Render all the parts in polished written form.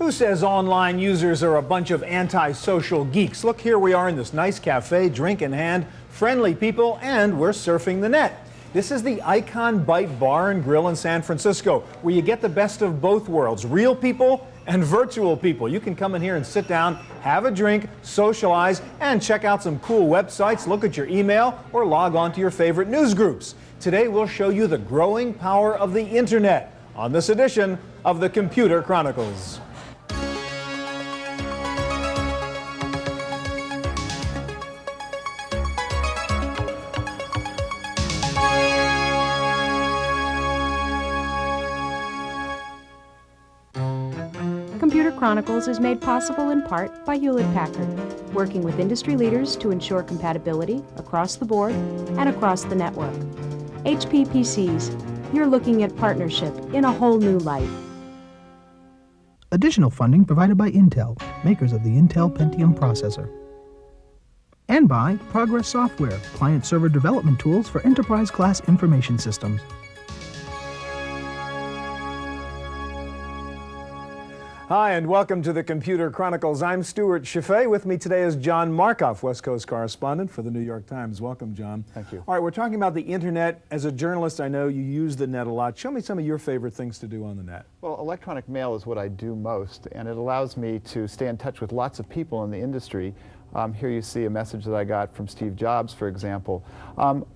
Who says online users are a bunch of anti-social geeks? Look, here we are in this nice cafe, drink in hand, friendly people, and we're surfing the net. This is the Icon Bite Bar and Grill in San Francisco, where you get the best of both worlds, real people and virtual people. You can come in here and sit down, have a drink, socialize, and check out some cool websites, look at your email, or log on to your favorite news groups. Today we'll show you the growing power of the internet on this edition of the Computer Chronicles. Computer Chronicles is made possible in part by Hewlett-Packard, working with industry leaders to ensure compatibility across the board and across the network. HP PCs, you're looking at partnership in a whole new light. Additional funding provided by Intel, makers of the Intel Pentium processor. And by Progress Software, client-server development tools for enterprise-class information systems. Hi, and welcome to the Computer Chronicles. I'm Stuart Chaffee. With me today is John Markoff, West Coast correspondent for the New York Times. Welcome, John. Thank you. All right, we're talking about the internet. As a journalist, I know you use the net a lot. Show me some of your favorite things to do on the net. Well, electronic mail is what I do most, and it allows me to stay in touch with lots of people in the industry. Here you see a message that I got from Steve Jobs, for example.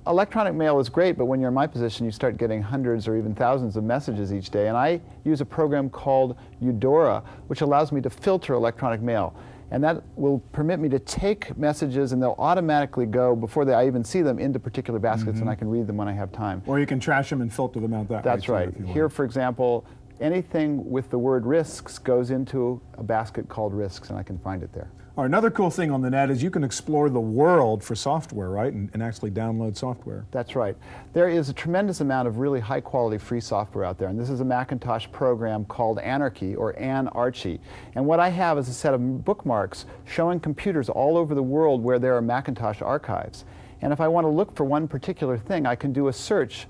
Electronic mail is great, but when you're in my position, you start getting hundreds or even thousands of messages each day. And I use a program called Eudora, which allows me to filter electronic mail. And that will permit me to take messages, and they'll automatically go, before I even see them, into particular baskets, and I can read them when I have time. Or you can trash them and filter them out that way. That's right. Here, for example, anything with the word risks goes into a basket called risks, and I can find it there. All right, another cool thing on the net is you can explore the world for software, right, and actually download software. That's right. There is a tremendous amount of really high-quality free software out there, and this is a Macintosh program called Anarchy, or Anarchy. And what I have is a set of bookmarks showing computers all over the world where there are Macintosh archives. And if I want to look for one particular thing, I can do a search.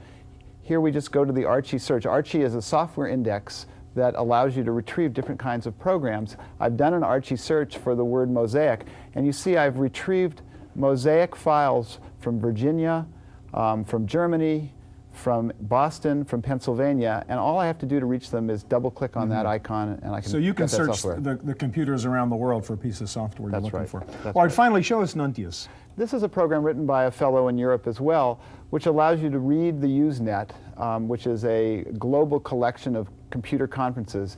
Here we just go to the Archie search. Archie is a software index that allows you to retrieve different kinds of programs. I've done an Archie search for the word mosaic, and you see I've retrieved mosaic files from Virginia, from Germany, from Boston, from Pennsylvania, and all I have to do to reach them is double-click on that icon, and I can. So you can get that search software. the computers around the world for a piece of software you're That's looking right. for. That's All right, right. finally, show us Nuntius. This is a program written by a fellow in Europe as well, which allows you to read the Usenet, which is a global collection of computer conferences.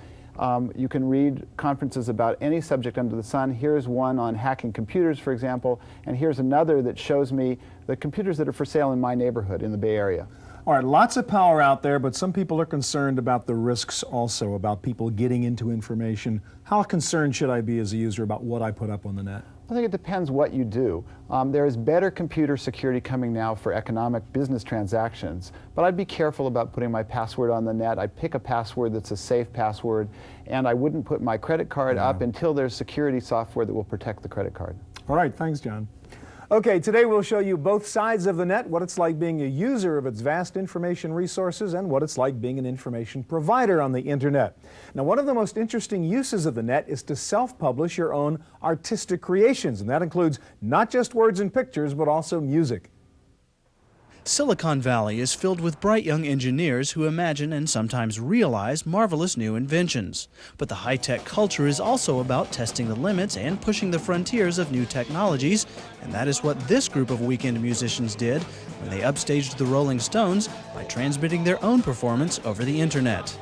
You can read conferences about any subject under the sun. Here's one on hacking computers, for example, and here's another that shows me the computers that are for sale in my neighborhood in the Bay Area. All right, lots of power out there, but some people are concerned about the risks also, about people getting into information. How concerned should I be as a user about what I put up on the net? I think it depends what you do. There is better computer security coming now for economic business transactions, but I'd be careful about putting my password on the net. I'd pick a password that's a safe password, and I wouldn't put my credit card up until there's security software that will protect the credit card. All right, thanks, John. Okay, today we'll show you both sides of the net, what it's like being a user of its vast information resources and what it's like being an information provider on the internet. Now, one of the most interesting uses of the net is to self-publish your own artistic creations, and that includes not just words and pictures, but also music. Silicon Valley is filled with bright young engineers who imagine and sometimes realize marvelous new inventions. But the high-tech culture is also about testing the limits and pushing the frontiers of new technologies, and that is what this group of weekend musicians did when they upstaged the Rolling Stones by transmitting their own performance over the internet.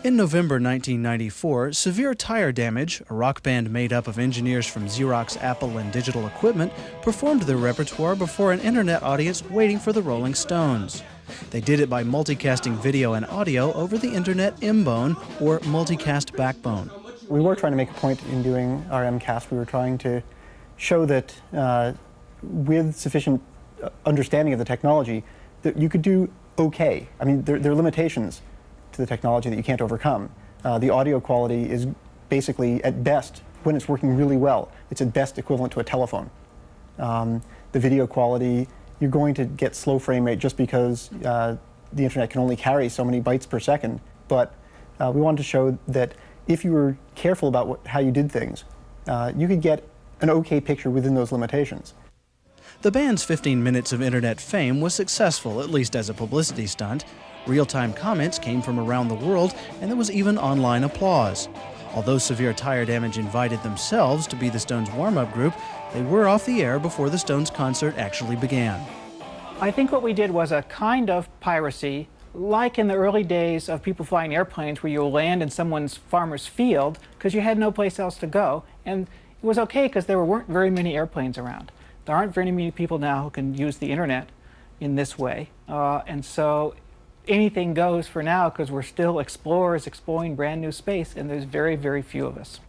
In November 1994, Severe Tire Damage, a rock band made up of engineers from Xerox, Apple, and Digital Equipment, performed their repertoire before an internet audience waiting for the Rolling Stones. They did it by multicasting video and audio over the internet MBone, or multicast backbone. We were trying to make a point in doing our MCast. We were trying to show that with sufficient understanding of the technology, that you could do okay. I mean, there are limitations to the technology that you can't overcome. The audio quality is basically, at best, when it's working really well, it's at best equivalent to a telephone. The video quality you're going to get slow frame rate just because the internet can only carry so many bytes per second. But we wanted to show that if you were careful about how you did things, you could get an okay picture within those limitations. The band's 15 minutes of internet fame was successful, at least as a publicity stunt. Real-time comments came from around the world, and there was even online applause. Although Severe Tire Damage invited themselves to be the Stones' warm-up group, they were off the air before the Stones concert actually began. I think what we did was a kind of piracy, like in the early days of people flying airplanes where you'll land in someone's farmer's field because you had no place else to go. And it was okay because there weren't very many airplanes around. There aren't very many people now who can use the internet in this way. And so anything goes for now because we're still explorers exploring brand new space, and there's very, very few of us.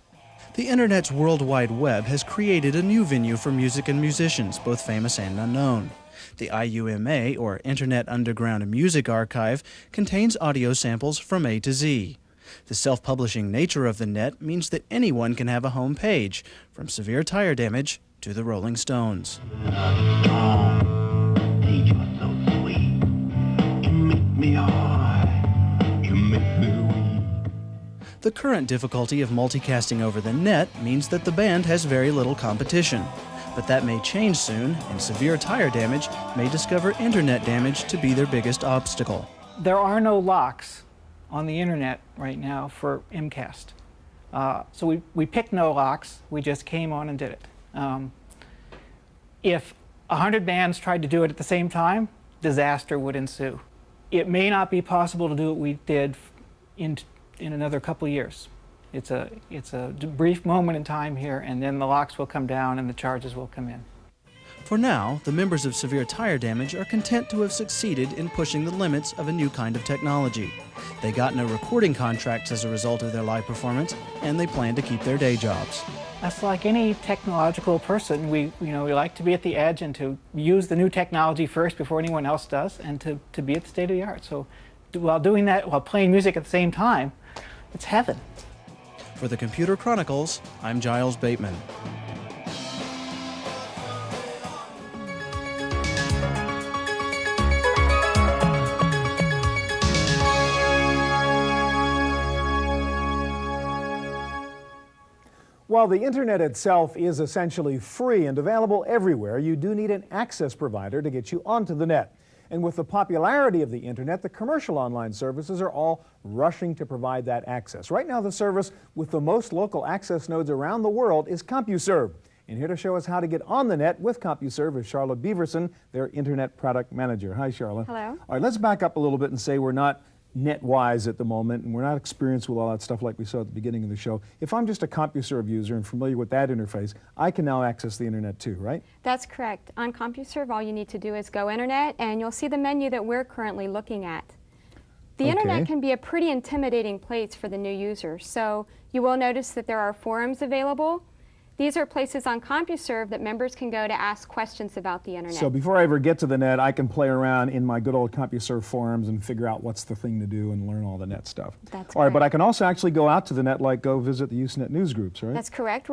The internet's World Wide Web has created a new venue for music and musicians, both famous and unknown. The IUMA, or Internet Underground Music Archive, contains audio samples from A to Z. The self-publishing nature of the net means that anyone can have a home page, from Severe Tire Damage to the Rolling Stones. The current difficulty of multicasting over the net means that the band has very little competition. But that may change soon, and Severe Tire Damage may discover internet damage to be their biggest obstacle. There are no locks on the internet right now for MCAST. So we picked no locks, we just came on and did it. If 100 bands tried to do it at the same time, disaster would ensue. It may not be possible to do what we did in another couple of years. It's a brief moment in time here, and then the locks will come down and the charges will come in. For now, the members of Severe Tire Damage are content to have succeeded in pushing the limits of a new kind of technology. They got no recording contracts as a result of their live performance, and they plan to keep their day jobs. That's like any technological person. We like to be at the edge and to use the new technology first before anyone else does, and to be at the state of the art. So while doing that, while playing music at the same time, it's heaven. For the Computer Chronicles, I'm Giles Bateman. While the internet itself is essentially free and available everywhere, you do need an access provider to get you onto the net. And with the popularity of the internet, the commercial online services are all rushing to provide that access. Right now, the service with the most local access nodes around the world is CompuServe. And here to show us how to get on the net with CompuServe is Charlotte Beaverson, their Internet Product Manager. Hi, Charlotte. Hello. All right, let's back up a little bit and say we're not net-wise at the moment, and we're not experienced with all that stuff like we saw at the beginning of the show. If I'm just a CompuServe user and familiar with that interface, I can now access the internet too, right? That's correct. On CompuServe, all you need to do is go Internet, and you'll see the menu that we're currently looking at. The Internet can be a pretty intimidating place for the new user, so you will notice that there are forums available. These are places on CompuServe that members can go to ask questions about the internet. So before I ever get to the net, I can play around in my good old CompuServe forums and figure out what's the thing to do and learn all the net stuff. That's all right, correct. but I can also actually go out to the net, like go visit the Usenet news groups, right? That's correct.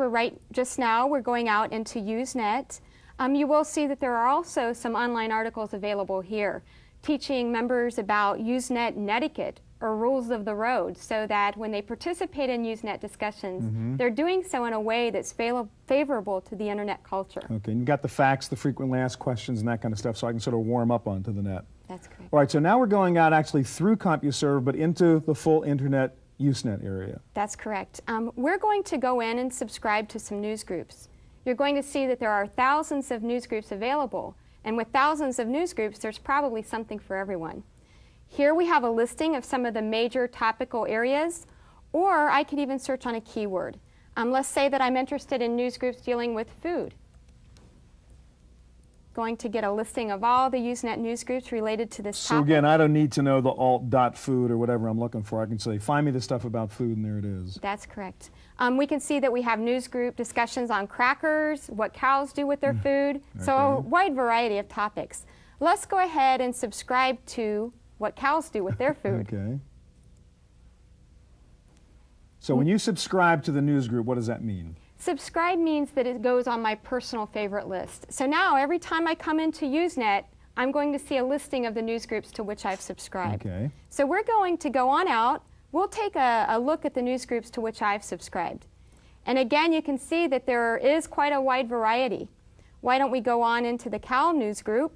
Just now we're going out into Usenet. You will see that there are also some online articles available here teaching members about Usenet netiquette, or rules of the road, so that when they participate in Usenet discussions, they're doing so in a way that's favorable to the internet culture. Okay, and you've got the facts, the frequently asked questions, and that kind of stuff, so I can sort of warm up onto the net. That's correct. All right, so now we're going out actually through CompuServe, but into the full internet Usenet area. That's correct. We're going to go in and subscribe to some news groups. You're going to see that there are thousands of news groups available, and with thousands of news groups, there's probably something for everyone. Here we have a listing of some of the major topical areas, or I could even search on a keyword. Let's say that I'm interested in news groups dealing with food. Going to get a listing of all the Usenet news groups related to this topic. So again, I don't need to know the alt.food or whatever I'm looking for. I can say, find me the stuff about food, and there it is. That's correct. We can see that we have news group discussions on crackers, what cows do with their food, so a wide variety of topics. Let's go ahead and subscribe to what cows do with their food. Okay. So when you subscribe to the news group, what does that mean? Subscribe means that it goes on my personal favorite list. So now every time I come into Usenet, I'm going to see a listing of the newsgroups to which I've subscribed. Okay. So we're going to go on out. We'll take a look at the newsgroups to which I've subscribed. And again, you can see that there is quite a wide variety. Why don't we go on into the Cal News Group?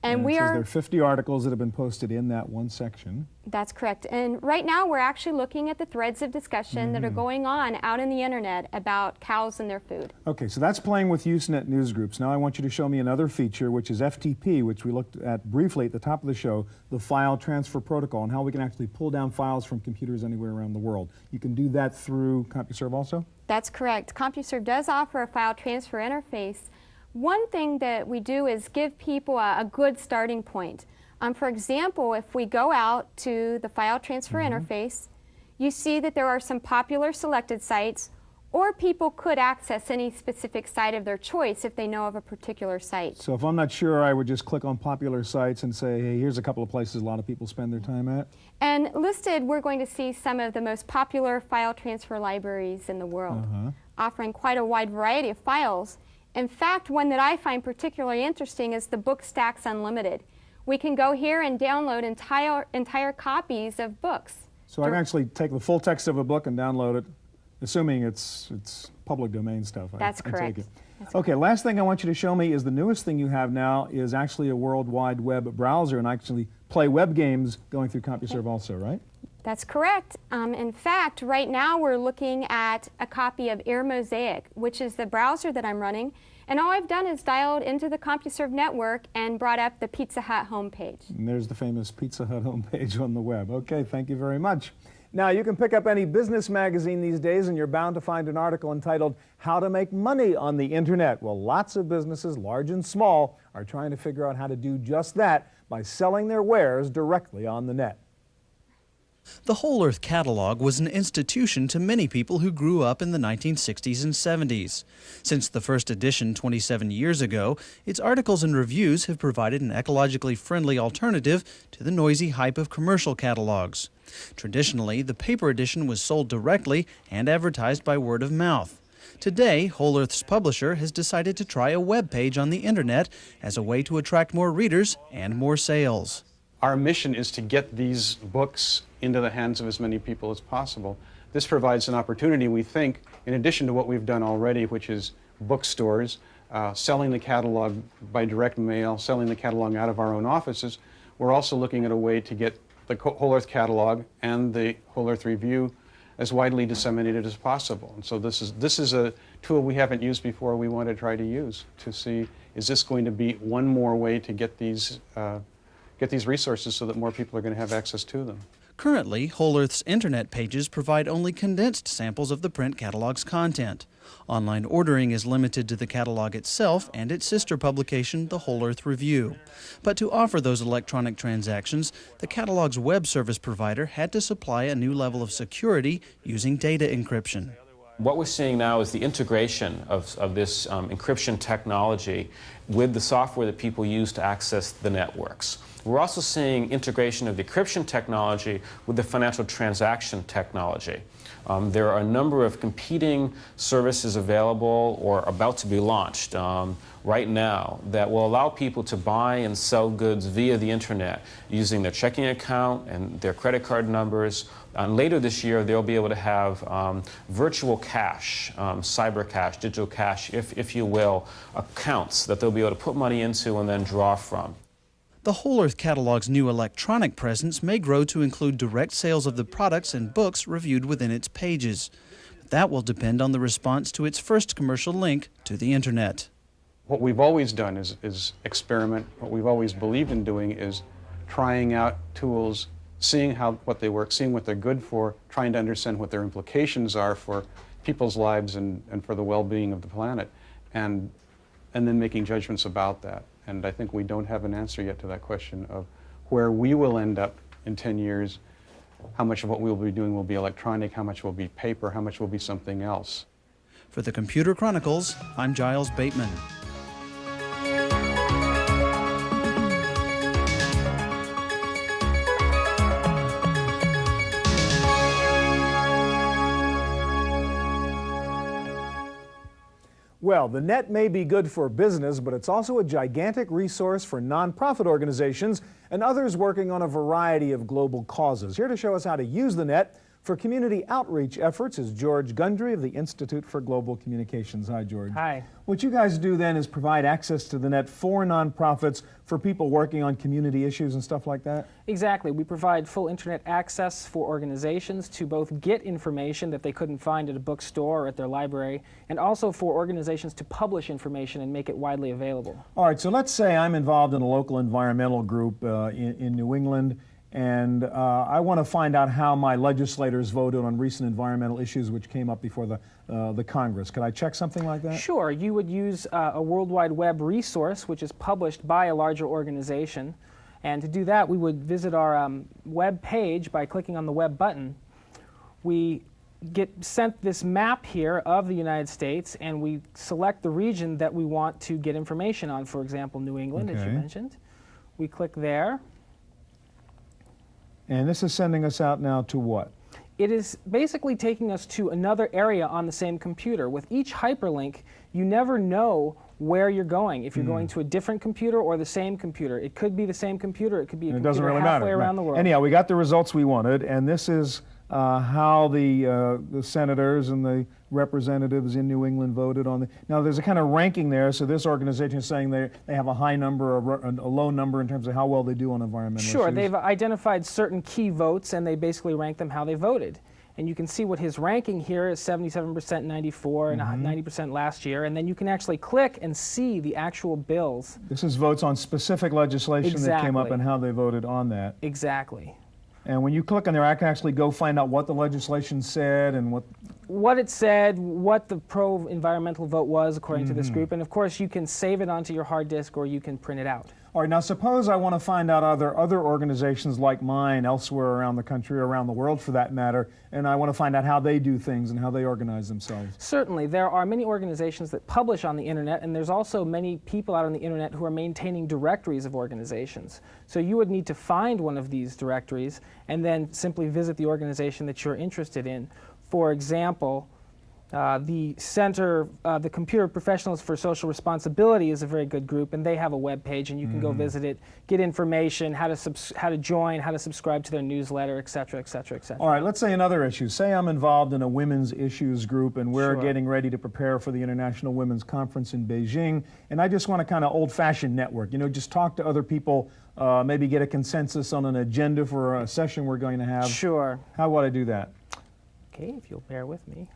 And it says there are 50 articles that have been posted in that one section. That's correct. And right now we're actually looking at the threads of discussion that are going on out in the internet about cows and their food. Okay, so that's playing with Usenet newsgroups. Now I want you to show me another feature, which is FTP, which we looked at briefly at the top of the show, the file transfer protocol, and how we can actually pull down files from computers anywhere around the world. You can do that through CompuServe also? That's correct. CompuServe does offer a file transfer interface. One thing that we do is give people a good starting point. For example, if we go out to the file transfer interface, you see that there are some popular selected sites, or people could access any specific site of their choice if they know of a particular site. So if I'm not sure, I would just click on popular sites and say, hey, here's a couple of places a lot of people spend their time at. And listed, we're going to see some of the most popular file transfer libraries in the world, offering quite a wide variety of files. In fact, one that I find particularly interesting is the BookStacks Unlimited. We can go here and download entire copies of books. So I can actually take the full text of a book and download it, assuming it's public domain stuff. That's I correct. take it. Okay, last thing I want you to show me is the newest thing you have now is actually a World Wide Web browser and actually play web games going through CompuServe also, right? That's correct. In fact, right now we're looking at a copy of Air Mosaic, which is the browser that I'm running. And all I've done is dialed into the CompuServe network and brought up the Pizza Hut homepage. And there's the famous Pizza Hut homepage on the web. Okay, thank you very much. Now, you can pick up any business magazine these days and you're bound to find an article entitled, How to Make Money on the Internet. Well, lots of businesses, large and small, are trying to figure out how to do just that by selling their wares directly on the net. The Whole Earth Catalog was an institution to many people who grew up in the 1960s and 70s. Since the first edition 27 years ago, its articles and reviews have provided an ecologically friendly alternative to the noisy hype of commercial catalogs. Traditionally, the paper edition was sold directly and advertised by word of mouth. Today, Whole Earth's publisher has decided to try a web page on the internet as a way to attract more readers and more sales. Our mission is to get these books into the hands of as many people as possible. This provides an opportunity, we think, in addition to what we've done already, which is bookstores, selling the catalog by direct mail, selling the catalog out of our own offices. We're also looking at a way to get the Whole Earth Catalog and the Whole Earth Review as widely disseminated as possible. And so this is a tool we haven't used before. We want to try to use to see, is this going to be one more way to get these resources so that more people are going to have access to them. Currently, Whole Earth's internet pages provide only condensed samples of the print catalog's content. Online ordering is limited to the catalog itself and its sister publication, the Whole Earth Review. But to offer those electronic transactions, the catalog's web service provider had to supply a new level of security using data encryption. What we're seeing now is the integration of this encryption technology with the software that people use to access the networks. We're also seeing integration of the encryption technology with the financial transaction technology. There are a number of competing services available or about to be launched right now that will allow people to buy and sell goods via the internet using their checking account and their credit card numbers. And later this year, they'll be able to have virtual cash, cyber cash, digital cash, if you will, accounts that they'll be able to put money into and then draw from. The Whole Earth Catalog's new electronic presence may grow to include direct sales of the products and books reviewed within its pages. But that will depend on the response to its first commercial link to the internet. What we've always done is experiment. What we've always believed in doing is trying out tools, seeing what they work, seeing what they're good for, trying to understand what their implications are for people's lives and for the well-being of the planet, and then making judgments about that. And I think we don't have an answer yet to that question of where we will end up in 10 years, how much of what we will be doing will be electronic, how much will be paper, how much will be something else. For the Computer Chronicles, I'm Giles Bateman. Well, the net may be good for business, but it's also a gigantic resource for nonprofit organizations and others working on a variety of global causes. Here to show us how to use the net for community outreach efforts is George Gundry of the Institute for Global Communications. Hi, George. Hi. What you guys do then is provide access to the net for nonprofits, for people working on community issues and stuff like that? Exactly. We provide full internet access for organizations to both get information that they couldn't find at a bookstore or at their library, and also for organizations to publish information and make it widely available. All right, so let's say I'm involved in a local environmental group in New England, and I want to find out how my legislators voted on recent environmental issues which came up before the Congress. Could I check something like that? Sure. You would use a World Wide Web resource which is published by a larger organization. And to do that, we would visit our web page by clicking on the web button. We get sent this map here of the United States, and we select the region that we want to get information on, for example, New England, as you mentioned. We click there. And this is sending us out now to what? It is basically taking us to another area on the same computer. With each hyperlink, you never know where you're going, if you're going to a different computer or the same computer. It could be the same computer, it could be a computer halfway around the world. Anyhow, we got the results we wanted, and this is how the senators and the representatives in New England voted on the. Now, there's a kind of ranking there, so this organization is saying they have a high number or a low number in terms of how well they do on environmental issues. Sure, they've identified certain key votes, and they basically rank them how they voted. And you can see what his ranking here is: 77% 94 and 90% last year. And then you can actually click and see the actual bills. This is votes on specific legislation that came up and how they voted on that. Exactly. And when you click on there, I can actually go find out what the legislation said and what it said, what the pro-environmental vote was according to this group. And of course, you can save it onto your hard disk or you can print it out. All right, now suppose I want to find out, are there other organizations like mine elsewhere around the country, or around the world for that matter, and I want to find out how they do things and how they organize themselves? Certainly. There are many organizations that publish on the internet, and there's also many people out on the internet who are maintaining directories of organizations. So you would need to find one of these directories and then simply visit the organization that you're interested in. For example, the Center, the Computer Professionals for Social Responsibility is a very good group, and they have a web page, and you can go visit it, get information, how to join, how to subscribe to their newsletter, et cetera, et cetera, et cetera. All right, let's say another issue. Say I'm involved in a women's issues group, and we're getting ready to prepare for the International Women's Conference in Beijing, and I just want a kind of old-fashioned network, you know, just talk to other people, maybe get a consensus on an agenda for a session we're going to have. Sure. How would I do that? Okay, if you'll bear with me.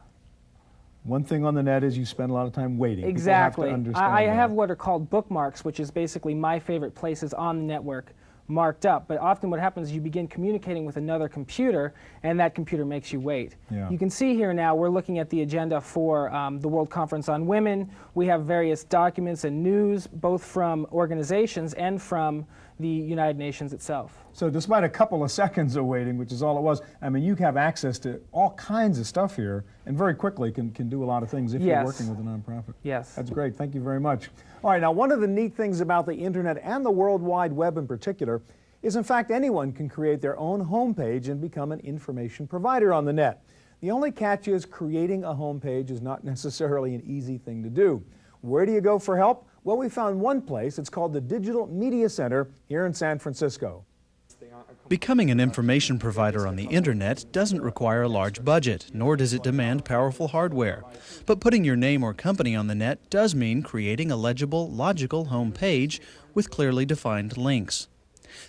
One thing on the net is you spend a lot of time waiting. Exactly. I have have what are called bookmarks, which is basically my favorite places on the network marked up. But often what happens is you begin communicating with another computer, and that computer makes you wait. Yeah. You can see here now we're looking at the agenda for the World Conference on Women. We have various documents and news, both from organizations and from the United Nations itself. So despite a couple of seconds of waiting, which is all it was, I mean, you have access to all kinds of stuff here, and very quickly can do a lot of things if you're working with a nonprofit. Yes. That's great. Thank you very much. All right, now one of the neat things about the internet and the World Wide Web in particular is, in fact, anyone can create their own homepage and become an information provider on the net. The only catch is creating a homepage is not necessarily an easy thing to do. Where do you go for help? Well, we found one place. It's called the Digital Media Center here in San Francisco. Becoming an information provider on the internet doesn't require a large budget, nor does it demand powerful hardware. But putting your name or company on the net does mean creating a legible, logical home page with clearly defined links.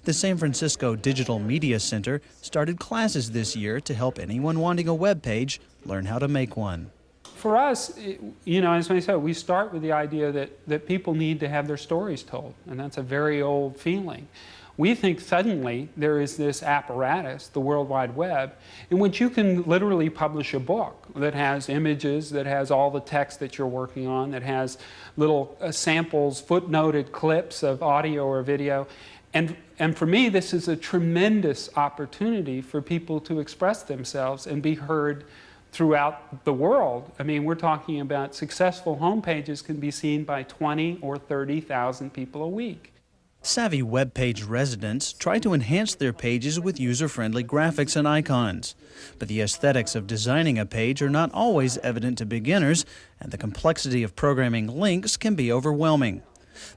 The San Francisco Digital Media Center started classes this year to help anyone wanting a web page learn how to make one. For us, you know, as I said, we start with the idea that people need to have their stories told, and that's a very old feeling. We think suddenly there is this apparatus, the World Wide Web, in which you can literally publish a book that has images, that has all the text that you're working on, that has little samples, footnoted clips of audio or video. And for me, this is a tremendous opportunity for people to express themselves and be heard throughout the world. I mean, we're talking about successful homepages can be seen by 20 or 30,000 people a week. Savvy web page residents try to enhance their pages with user-friendly graphics and icons. But the aesthetics of designing a page are not always evident to beginners, and the complexity of programming links can be overwhelming.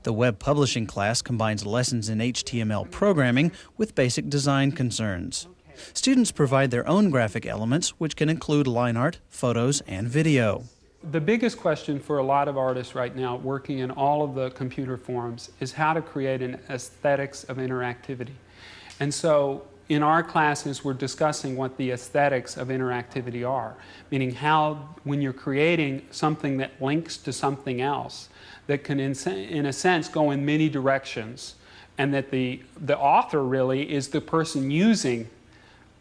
The web publishing class combines lessons in HTML programming with basic design concerns. Students provide their own graphic elements, which can include line art, photos, and video. The biggest question for a lot of artists right now working in all of the computer forums is how to create an aesthetics of interactivity. And so in our classes we're discussing what the aesthetics of interactivity are, meaning how when you're creating something that links to something else that can in a sense go in many directions, and that the author really is the person using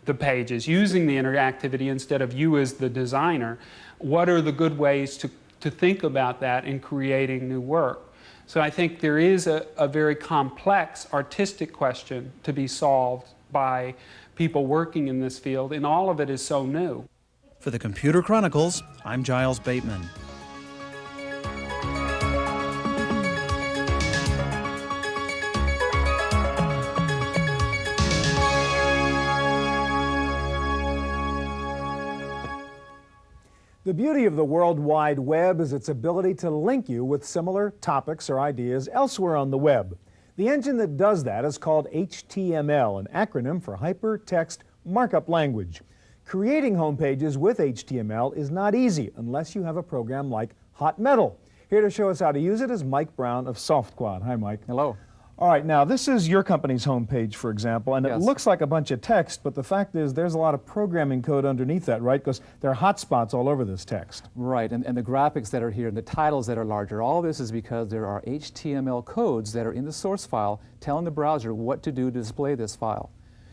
the pages, using the interactivity instead of you as the designer. What are the good ways to think about that in creating new work? So I think there is a very complex artistic question to be solved by people working in this field, and all of it is so new. For the Computer Chronicles, I'm Giles Bateman. The beauty of the World Wide Web is its ability to link you with similar topics or ideas elsewhere on the web. The engine that does that is called HTML, an acronym for Hypertext Markup Language. Creating home pages with HTML is not easy unless you have a program like Hot Metal. Here to show us how to use it is Mike Brown of SoftQuad. Hi, Mike. Hello. All right, now this is your company's homepage, for example, and it looks like a bunch of text, but the fact is there's a lot of programming code underneath that, right? Because there are hotspots all over this text. Right, and the graphics that are here, and the titles that are larger, all of this is because there are HTML codes that are in the source file telling the browser what to do to display this file.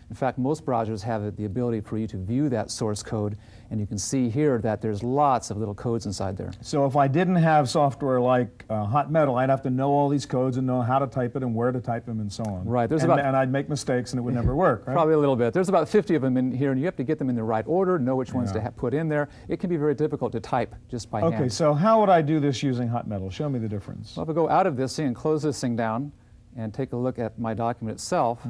In fact, most browsers have the ability for you to view that source code, and you can see here that there's lots of little codes inside there. So if I didn't have software like Hot Metal, I'd have to know all these codes and know how to type it and where to type them and so on. Right. And I'd make mistakes and it would never work, right? Probably a little bit. There's about 50 of them in here, and you have to get them in the right order, know which ones to put in there. It can be very difficult to type just by hand. Okay, so how would I do this using Hot Metal? Show me the difference. Well, if I go out of this thing and close this thing down and take a look at my document itself,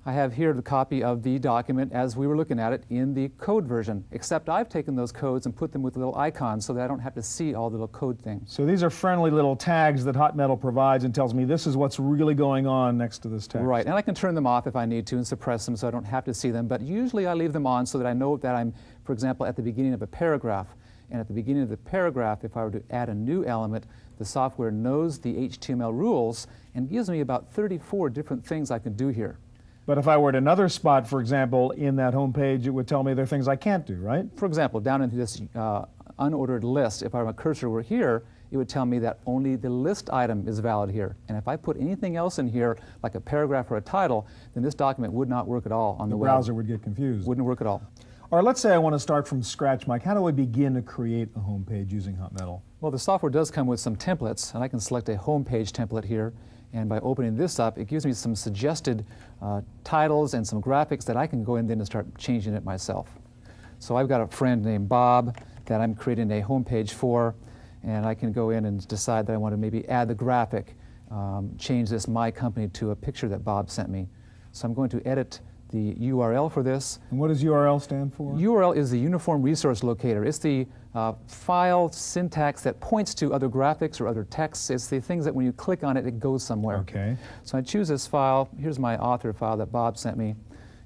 I have here the copy of the document as we were looking at it in the code version, except I've taken those codes and put them with little icons so that I don't have to see all the little code things. So these are friendly little tags that Hot Metal provides and tells me this is what's really going on next to this text. Right, and I can turn them off if I need to and suppress them so I don't have to see them, but usually I leave them on so that I know that I'm, for example, at the beginning of a paragraph. And at the beginning of the paragraph, if I were to add a new element, the software knows the HTML rules and gives me about 34 different things I can do here. But if I were at another spot, for example, in that home page, it would tell me there are things I can't do, right? For example, down into this unordered list, if my cursor were here, it would tell me that only the list item is valid here. And if I put anything else in here, like a paragraph or a title, then this document would not work at all on the web. The browser would get confused. Wouldn't work at all. All right, let's say I want to start from scratch, Mike. How do I begin to create a home page using Hot Metal? Well, the software does come with some templates, and I can select a home page template here. And by opening this up, it gives me some suggested titles and some graphics that I can go in then and start changing it myself. So I've got a friend named Bob that I'm creating a home page for, and I can go in and decide that I want to maybe add the graphic, change this My Company to a picture that Bob sent me. So I'm going to edit the URL for this. And what does URL stand for? URL is the Uniform Resource Locator. It's the file syntax that points to other graphics or other texts. It's the things that when you click on it, it goes somewhere. Okay. So I choose this file. Here's my author file that Bob sent me.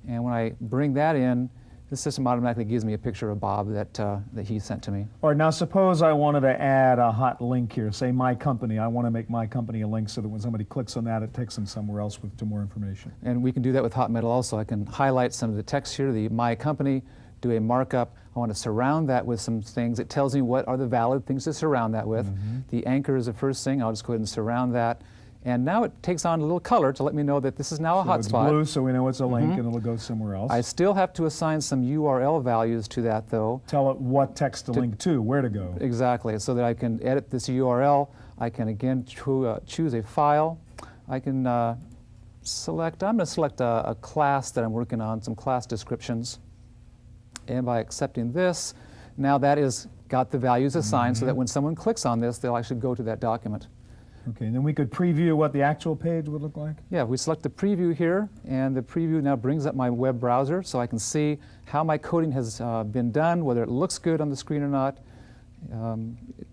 And when I bring that in, the system automatically gives me a picture of Bob that he sent to me. All right, now suppose I wanted to add a hot link here, say My Company. I want to make My Company a link so that when somebody clicks on that, it takes them somewhere else to more information. And we can do that with Hot Metal also. I can highlight some of the text here, the My Company, do a markup. I want to surround that with some things. It tells me what are the valid things to surround that with. The anchor is the first thing. I'll just go ahead and surround that. And now it takes on a little color to let me know that this is now a hotspot. It's blue, so we know it's a link, and it'll go somewhere else. I still have to assign some URL values to that, though. Tell it what text to link to, where to go. Exactly, so that I can edit this URL. I can, again, choose a file. I can I'm going to select a class that I'm working on, some class descriptions. And by accepting this, now that is got the values assigned so that when someone clicks on this, they'll actually go to that document. Okay, and then we could preview what the actual page would look like? Yeah, we select the preview here, and the preview now brings up my web browser so I can see how my coding has been done, whether it looks good on the screen or not. It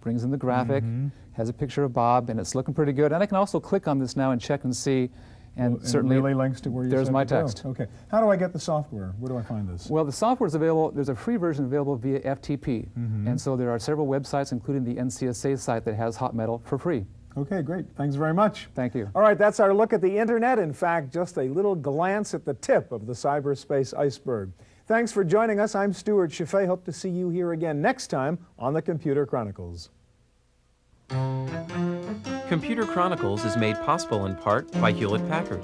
brings in the graphic, has a picture of Bob, and it's looking pretty good. And I can also click on this now and check and see, and certainly really links to where you there's said my to go. text. Okay, how do I get the software? Where do I find this? Well, the software is available. There's a free version available via FTP, and so there are several websites, including the NCSA site that has Hot Metal for free. Okay, great. Thanks very much. Thank you. All right, that's our look at the internet. In fact, just a little glance at the tip of the cyberspace iceberg. Thanks for joining us. I'm Stuart Chaffee. Hope to see you here again next time on the Computer Chronicles. Computer Chronicles is made possible in part by Hewlett-Packard,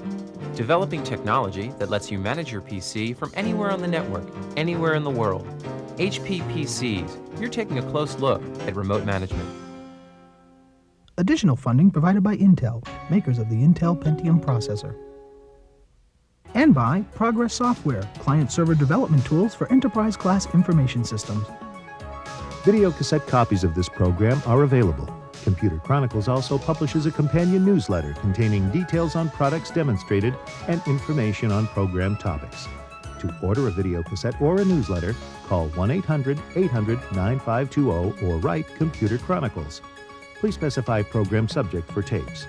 developing technology that lets you manage your PC from anywhere on the network, anywhere in the world. HP PCs, you're taking a close look at remote management. Additional funding provided by Intel, makers of the Intel Pentium processor. And by Progress Software, client-server development tools for enterprise-class information systems. Videocassette copies of this program are available. Computer Chronicles also publishes a companion newsletter containing details on products demonstrated and information on program topics. To order a videocassette or a newsletter, call 1-800-800-9520 or write Computer Chronicles. Please specify program subject for tapes.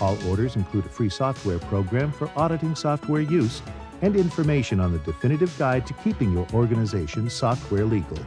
All orders include a free software program for auditing software use and information on the definitive guide to keeping your organization's software legal.